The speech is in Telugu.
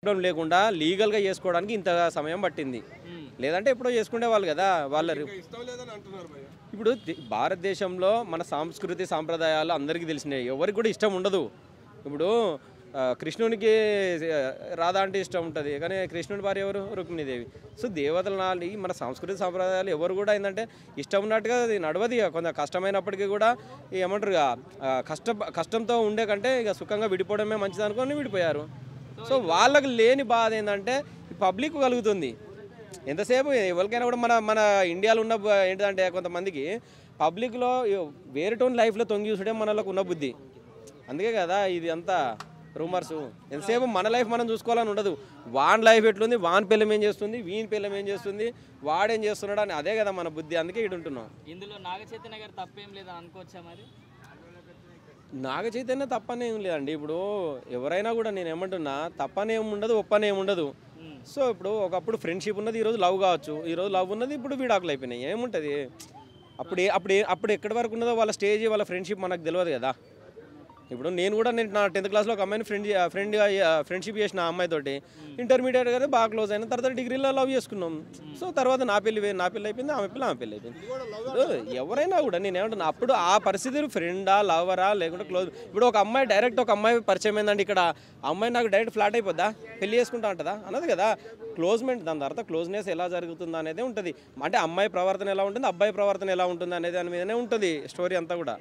ప్రాబ్లం లేకుండా లీగల్గా చేసుకోవడానికి ఇంత సమయం పట్టింది. లేదంటే ఎప్పుడో చేసుకునే వాళ్ళు కదా వాళ్ళ. ఇప్పుడు భారతదేశంలో మన సంస్కృతి సాంప్రదాయాలు అందరికీ తెలిసినాయి, ఎవరికి కూడా ఇష్టం ఉండదు. ఇప్పుడు కృష్ణునికి రాధా అంటే ఇష్టం ఉంటుంది, కానీ కృష్ణుని భార్య ఎవరు? రుక్మిణీదేవి. సో దేవతల నాలి మన సంస్కృతి సాంప్రదాయాలు ఎవరు కూడా ఏంటంటే ఇష్టం ఉన్నట్టుగా అది నడవది. కొంత కష్టమైనప్పటికీ కూడా ఏమంటారు కష్టంతో ఉండే కంటే ఇక సుఖంగా విడిపోవడమే మంచిది అనుకొని విడిపోయారు. సో వాళ్ళకి లేని బాధ ఏంటంటే పబ్లిక్ కలుగుతుంది. ఎంతసేపు ఎవరికైనా కూడా మన మన ఇండియాలో ఉన్న ఏంటంటే కొంతమందికి పబ్లిక్లో వేరేటోని లైఫ్లో తొంగి చూసడే మనలోకి ఉన్న బుద్ధి. అందుకే కదా ఇది అంతా రూమర్స్. ఎంతసేపు మన లైఫ్ మనం చూసుకోవాలని ఉండదు. వాన్ లైఫ్ ఎట్లుంది, వాన్ పిల్లం ఏం చేస్తుంది, వీని పిల్లం ఏం చేస్తుంది, వాడేం చేస్తున్నాడు అని, అదే కదా మన బుద్ధి. అందుకే ఇటు ఉంటున్నాం. ఇందులో నాగ చైతన్య గారు తప్పేం లేదని అనుకోవచ్చా మరి? నాగ చైతన్య తప్పనేం లేదండి. ఇప్పుడు ఎవరైనా కూడా నేను ఏమంటున్నా తప్పనేం ఉండదు, ఒప్పనేం ఉండదు. సో ఇప్పుడు ఒకప్పుడు ఫ్రెండ్షిప్ ఉన్నది, ఈరోజు లవ్ కావచ్చు, ఈరోజు లవ్ ఉన్నది, ఇప్పుడు విడాకులు అయిపోయినాయి. ఏముంటుంది అప్పుడు ఎక్కడి వరకు ఉన్నదో వాళ్ళ స్టేజ్, వాళ్ళ ఫ్రెండ్షిప్ మనకు తెలియదు కదా. ఇప్పుడు నేను నా 10th క్లాస్లో ఒక అమ్మాయిని ఫ్రెండ్షిప్ చేసిన ఆ అమ్మాయితోటి ఇంటర్మీడియట్ కదా బాగా క్లోజ్ అయిన తర్వాత డిగ్రీలో లవ్ చేసుకున్నాం. సో తర్వాత నా పెళ్ళి అయిపోయింది, ఆమె పెళ్ళి అయిపోయింది. ఎవరైనా కూడా నేను ఏమంటున్నా అప్పుడు ఆ పరిస్థితి ఫ్రెండా లవరా లేకుంటే క్లోజ్. ఇప్పుడు ఒక అమ్మాయి పరిచయం ఏందండి, ఇక్కడ అమ్మాయి నాకు డైరెక్ట్ ఫ్లాట్ అయిపోద్దా, పెళ్లి చేసుకుంటా అంటదా అన్నది కదా. క్లోజ్మెంట్ దాని తర్వాత క్లోజ్నెస్ ఎలా జరుగుతుందా అనేది ఉంటుంది. అంటే అమ్మాయి ప్రవర్తన ఎలా ఉంటుంది, అబ్బాయి ప్రవర్తన ఎలా ఉంటుంది అనేది దాని మీదనే ఉంటుంది స్టోరీ అంతా కూడా.